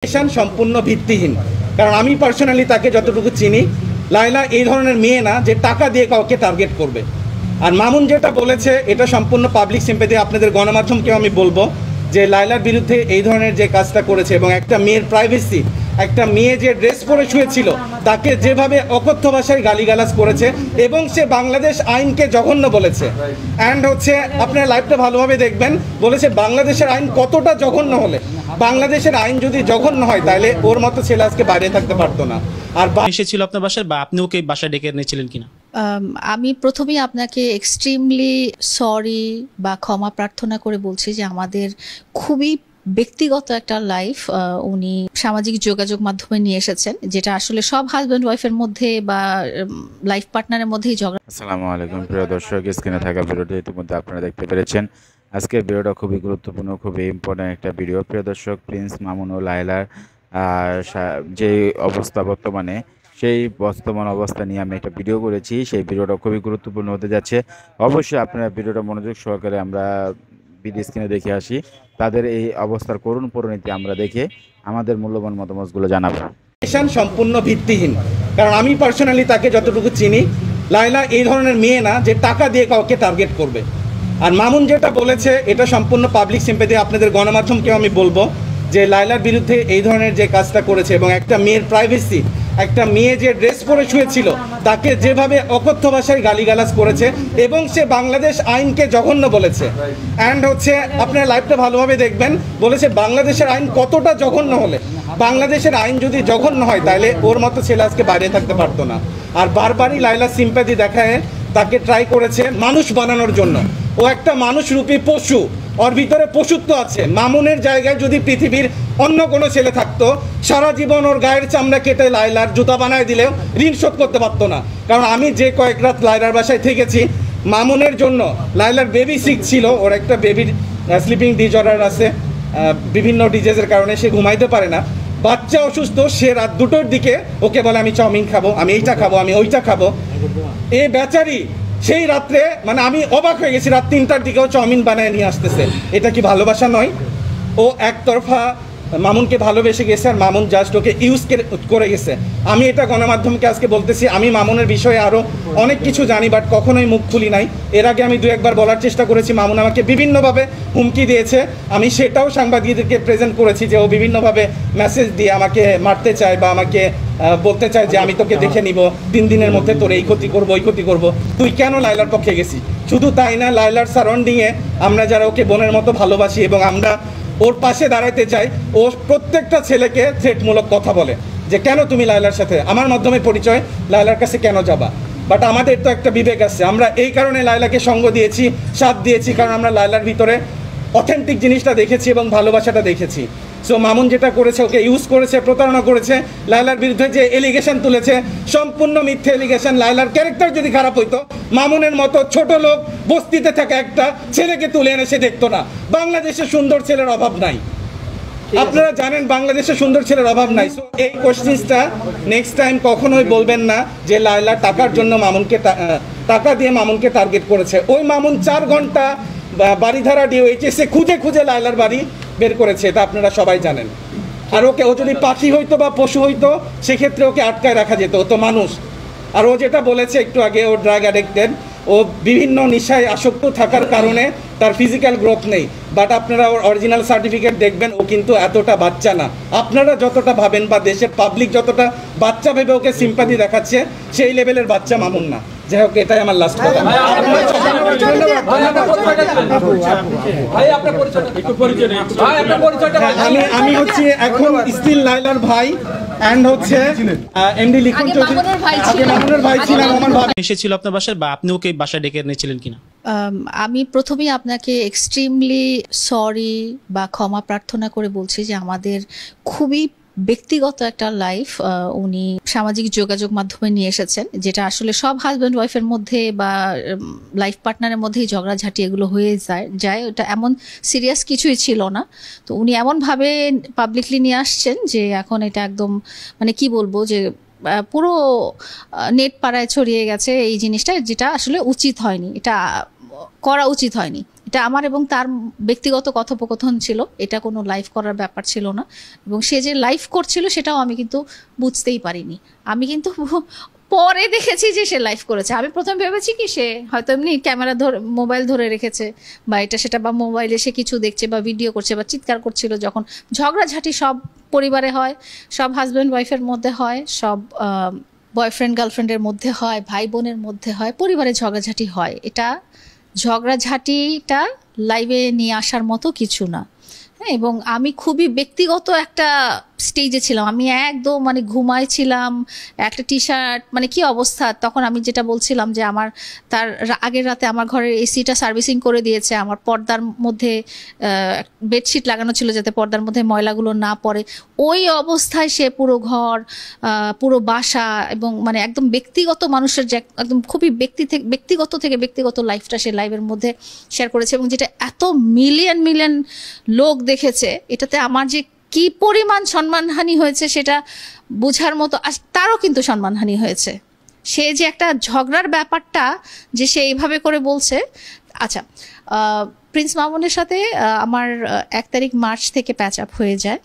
সম্পূর্ণ ভিত্তিহীন। কারণ আমি পার্সোনালি তাকে যতটুকু চিনি, লায়লা এই ধরনের মেয়ে না যে টাকা দিয়ে কাউকে টার্গেট করবে। আর মামুন যেটা বলেছে এটা সম্পূর্ণ পাবলিক সিম্প্যাথি। আপনাদের গণমাধ্যমকেও আমি বলবো যে লায়লার বিরুদ্ধে এই ধরনের যে কাজটা করেছে এবং একটা মেয়ের প্রাইভেসি, একটা মেয়ে যে ড্রেস পরে শুয়েছিল তাকে যেভাবে অকথ্য ভাষায় গালিগালাজ করেছে এবং সে বাংলাদেশ আইনকে জঘন্য বলেছে। অ্যান্ড হচ্ছে আপনারা লাইভটা ভালোভাবে দেখবেন, বলেছে বাংলাদেশের আইন কতটা জঘন্য হলে, বাংলাদেশের আইন যদি জঘন্য হয় তাহলে ওর মতো ছেলে আজকে বাইরে থাকতে পারতো না। আর এসেছিল আপনার বাসায় বা আপনি ওকে বাসায় ডেকে এনেছিলেন কিনা? আমি প্রথমেই আপনাকে এক্সট্রিমলি সরি বা ক্ষমা প্রার্থনা করে বলছি যে আমাদের খুবই ব্যক্তিগত একটা লাইফ উনি সামাজিক যোগাযোগ মাধ্যমে নিয়ে এসেছেন, যেটা আসলে সব হাজব্যান্ড ওয়াইফের মধ্যে বা লাইফ পার্টনারের মধ্যেই ঝগড়া। আসসালামু আলাইকুম প্রিয় দর্শক, স্ক্রিনে থাকা ভিডিওটি ইতিমধ্যে আপনারা দেখতে পেরেছেন। আজকের ভিডিওটা খুবই গুরুত্বপূর্ণ, খুবই ইম্পর্টেন্ট একটা ভিডিও। প্রিয় দর্শক, প্রিন্স মামুন ও লায়লার যে অবস্থা বর্তমানে, সেই বর্তমান অবস্থা নিয়ে আমি একটা ভিডিও করেছি। সেই ভিডিওটা খুবই গুরুত্বপূর্ণ হতে যাচ্ছে। অবশ্যই আপনারা ভিডিওটা মনোযোগ সহকারে আমরা ভিডিও স্ক্রিনে দেখে আসি। তাদের এই অবস্থার করুণ পরিণতি আমরা দেখে আমাদের মূল্যবান মতামতগুলো জানাবো। সম্পূর্ণ ভিত্তিহীন। কারণ আমি পার্সোনালি তাকে যতটুকু চিনি, লায়লা এই ধরনের মেয়ে না যে টাকা দিয়ে কাউকে টার্গেট করবে। আর মামুন যেটা বলেছে এটা সম্পূর্ণ পাবলিক সিম্প্যাথি। আপনাদের গণমাধ্যমকেও আমি বলবো যে লায়লার বিরুদ্ধে এই ধরনের যে কাজটা করেছে এবং একটা মেয়ের প্রাইভেসি, একটা মেয়ে যে ড্রেস পরে শুয়েছিল তাকে যেভাবে অকথ্য ভাষায় গালিগালাজ করেছে এবং সে বাংলাদেশ আইনকে জঘন্য বলেছে। অ্যান্ড হচ্ছে আপনারা লাইভটা ভালোভাবে দেখবেন, বলেছে বাংলাদেশের আইন কতটা জঘন্য হলে, বাংলাদেশের আইন যদি জঘন্য হয় তাহলে ওর মতো ছেলে আজকে বাইরে থাকতে পারতো না। আর বারবারই লায়লা সিম্প্যাথি দেখায় তাকে ট্রাই করেছে মানুষ বানানোর জন্য। ও একটা মানুষরূপী পশু, ওর ভিতরে পশুত্ব আছে। মামুনের জায়গায় যদি পৃথিবীর অন্য কোনো ছেলে থাকতো, সারা জীবন ওর গায়ের চামড়া কেটে লায়লার জুতা বানায় দিলেও ঋণ শোধ করতে পারতো না। কারণ আমি যে কয়েক রাত লায়লার বাসায় থেকেছি, মামুনের জন্য লায়লার বেবি সিক ছিল, ওর একটা বেবির স্লিপিং ডিসঅর্ডার আছে, বিভিন্ন ডিজিজের কারণে সে ঘুমাইতে পারে না। বাচ্চা অসুস্থ, সে রাত 2টোর দিকে ওকে বলে আমি চাউমিন খাবো, আমি এইটা খাবো, আমি ওইটা খাবো। এ বেচারি সেই রাত্রে, মানে আমি অবাক হয়ে গেছি, রাত 3টার দিকেও চাউমিন বানায় নিয়ে আসতেছে। এটা কি ভালোবাসা নয়? ও একতরফা মামুনকে ভালোবেসে গেছে আর মামুন জাস্ট ওকে ইউজ করে গেছে। আমি এটা গণমাধ্যমকে আজকে বলতেছি, আমি মামুনের বিষয়ে আরও অনেক কিছু জানি, বাট কখনোই মুখ খুলি নাই। এর আগে আমি 2-1বার বলার চেষ্টা করেছি, মামুন আমাকে বিভিন্নভাবে হুমকি দিয়েছে। আমি সেটাও সাংবাদিকদেরকে প্রেজেন্ট করেছি যে ও বিভিন্নভাবে মেসেজ দিয়ে আমাকে মারতে চায় বা আমাকে বলতে চায় যে আমি তোকে দেখে নিব, 3 দিনের মধ্যে তোর এই ক্ষতি করবো, ওই ক্ষতি করবো। তুই কেন লায়লার পক্ষে গেছি? শুধু তাই না, লায়লার সারাউন্ডিংয়ে আমরা যারা ওকে বোনের মতো ভালোবাসি এবং আমরা ওর পাশে দাঁড়াতে চাই, ও প্রত্যেকটা ছেলেকে থ্রেটমূলক কথা বলে যে কেন তুমি লায়লার সাথে, আমার মাধ্যমে পরিচয়, লায়লার কাছে কেন যাবা? বাট আমাদের তো একটা বিবেক আছে। আমরা এই কারণে লায়লাকে সঙ্গ দিয়েছি, সাথ দিয়েছি, কারণ আমরা লায়লার ভিতরে অথেন্টিক জিনিসটা দেখেছি এবং ভালোবাসাটা দেখেছি। সো মামুন যেটা করেছে, ওকে ইউজ করেছে, প্রতারণা করেছে। লায়লার বিরুদ্ধে যে এলিগেশন তুলেছে সম্পূর্ণ মিথ্যে এলিগেশন। লায়লার ক্যারেক্টার যদি খারাপ হইতো, মামুনের মতো ছোট লোক বস্তিতে থাকা একটা ছেলেকে তুলে এনে সে দেখতো না। বাংলাদেশে সুন্দর ছেলের অভাব নাই, আপনারা জানেন বাংলাদেশে সুন্দর ছেলের অভাব নাই। সো এই কোশ্চেনটা নেক্সট টাইম কখনোই বলবেন না যে লায়লা টাকার জন্য মামুনকে টাকা দিয়ে মামুনকে টার্গেট করেছে। ওই মামুন 4 ঘন্টা বাড়িধারা ডিওএইচএসে খুঁজে খুঁজে লায়লার বাড়ি বের করেছে, এটা আপনারা সবাই জানেন। আর ওকে, ও যদি পাখি হইতো বা পশু হইতো সেক্ষেত্রে ওকে আটকায় রাখা যেত, ও তো মানুষ। আর ও যেটা বলেছে একটু আগে, ও ড্রাগ অ্যাডিক্টেড, ও বিভিন্ন নেশায় আসক্ত থাকার কারণে তার ফিজিক্যাল গ্রোথ নেই। বাট আপনারা ওর অরিজিনাল সার্টিফিকেট দেখবেন, ও কিন্তু এতটা বাচ্চা না। আপনারা যতটা ভাবেন বা দেশের পাবলিক যতটা বাচ্চা ভেবে ওকে সিম্পাথি দেখাচ্ছে, সেই লেভেলের বাচ্চা মামুন না। যাই হোক, এটাই আমার লাস্ট কথা। আমি হচ্ছে এখন স্টিল লায়লার ভাই, এন্ড হচ্ছে এমডি লিখন চৌধুরী, মামুনের ভাই ছিলাম। আমার ভাই এসেছিল আপনার বাসায় বা আপনি ওকে বাসায় ডেকে এনেছিলেন কিনা? আমি প্রথমেই আপনাকে এক্সট্রিমলি সরি বা ক্ষমা প্রার্থনা করে বলছি যে আমাদের খুবই ব্যক্তিগত একটা লাইফ উনি সামাজিক যোগাযোগ মাধ্যমে নিয়ে এসেছেন, যেটা আসলে সব হাজব্যান্ড ওয়াইফের মধ্যে বা লাইফ পার্টনারের মধ্যেই ঝগড়াঝাটি এগুলো হয়ে যায়। ওটা এমন সিরিয়াস কিছুই ছিল না। তো উনি এমনভাবে পাবলিকলি নিয়ে আসছেন যে এখন এটা একদম, মানে কি বলবো, যে পুরো নেট পাড়ায় ছড়িয়ে গেছে এই জিনিসটা, যেটা আসলে উচিত হয়নি, এটা করা উচিত হয়নি। এটা আমার এবং তার ব্যক্তিগত কথোপকথন ছিল, এটা কোনো লাইভ করার ব্যাপার ছিল না। এবং সে যে লাইভ করছিল সেটাও আমি কিন্তু বুঝতেই পারিনি। আমি কিন্তু পরে দেখেছি যে সে লাইভ করেছে। আমি প্রথম ভেবেছি কি সে হয়তো এমনি ক্যামেরা ধরে মোবাইল ধরে রেখেছে বা এটা সেটা, বা মোবাইলে সে কিছু দেখছে বা ভিডিও করছে বা চিৎকার করছিল। যখন ঝগড়াঝাটি সব পরিবারে হয়, সব হাজব্যান্ড ওয়াইফের মধ্যে হয়, সব বয়ফ্রেন্ড গার্লফ্রেন্ডের মধ্যে হয়, ভাই বোনের মধ্যে হয়, পরিবারে ঝগড়াঝাটি হয়। এটা ঝগড়াঝাটিটা লাইভে নিয়ে আসার মতো কিছু না। হ্যাঁ, এবং আমি খুবই ব্যক্তিগত একটা স্টেজে ছিলাম। আমি একদম মানে ঘুমাইছিলাম, একটা টি শার্ট, মানে কি অবস্থা। তখন আমি যেটা বলছিলাম যে আমার তার আগের রাতে আমার ঘরের এসিটা সার্ভিসিং করে দিয়েছে, আমার পর্দার মধ্যে বেডশিট লাগানো ছিল যাতে পর্দার মধ্যে ময়লাগুলো না পড়ে। ওই অবস্থায় সে পুরো ঘর, পুরো বাসা এবং মানে একদম ব্যক্তিগত মানুষের যে একদম খুবই ব্যক্তিগত থেকে ব্যক্তিগত লাইফটা সে লাইভের মধ্যে শেয়ার করেছে, এবং যেটা এত মিলিয়ন মিলিয়ন লোক দেখেছে। এটাতে আমার যে কি পরিমাণ সম্মানহানি হয়েছে সেটা বোঝার মতো। তারও কিন্তু সম্মানহানি হয়েছে। সে যে একটা ঝগড়ার ব্যাপারটা যে সে এইভাবে করে বলছে। আচ্ছা, প্রিন্স মামুনের সাথে আমার 1 তারিখ মার্চ থেকে প্যাচ আপ হয়ে যায়,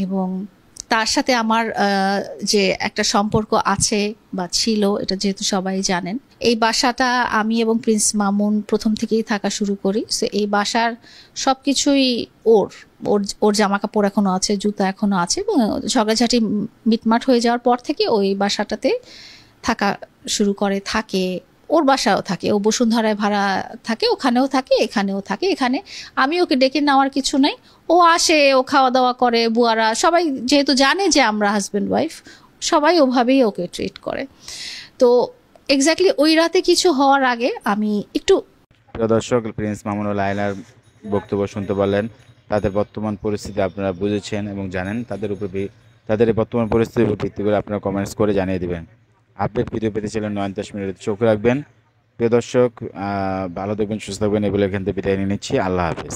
এবং তার সাথে আমার যে একটা সম্পর্ক আছে বা ছিল, এটা যেহেতু সবাই জানেন। এই বাসাটা আমি এবং প্রিন্স মামুন প্রথম থেকেই থাকা শুরু করি। সো এই বাসার সব কিছুই ওর ওর জামা কাপড় এখনো আছে, জুতা এখনো আছে, এবং ঝগড়াঝাটি মিটমাট হয়ে যাওয়ার পর থেকে ওই বাসাটাতে থাকা শুরু করে, থাকে। ওর বাসাও থাকে, ও বসুন্ধরায় ভাড়া থাকে, ওখানেও থাকে, এখানেও থাকে। এখানে আমি ওকে ডেকে নেওয়ার কিছু নাই, ও আসে, ও খাওয়া দাওয়া করে। বুয়ারা সবাই যেহেতু জানে যে আমরা হাজব্যান্ড ওয়াইফ, সবাই ওভাবেই ওকে ট্রিট করে। তো এক্স্যাক্টলি ওই রাতে কিছু হওয়ার আগে আমি একটু। প্রিয় দর্শক, প্রিন্স মামুন ও লায়লার বক্তব্য শুনতে পারলেন। তাদের বর্তমান পরিস্থিতি আপনারা বুঝেছেন এবং জানেন। তাদের এই বর্তমান পরিস্থিতির উপর ভিত্তি করে আপনারা কমেন্টস করে জানিয়ে দিবেন। আপডেট ভিডিও পেতে চাইলে 9-10 মিনিট চোখ রাখবেন। প্রিয় দর্শক, ভালো থাকবেন, সুস্থ থাকবেন, এগুলো এখান থেকে বিদায় নিয়ে নিচ্ছি। আল্লাহ হাফেজ।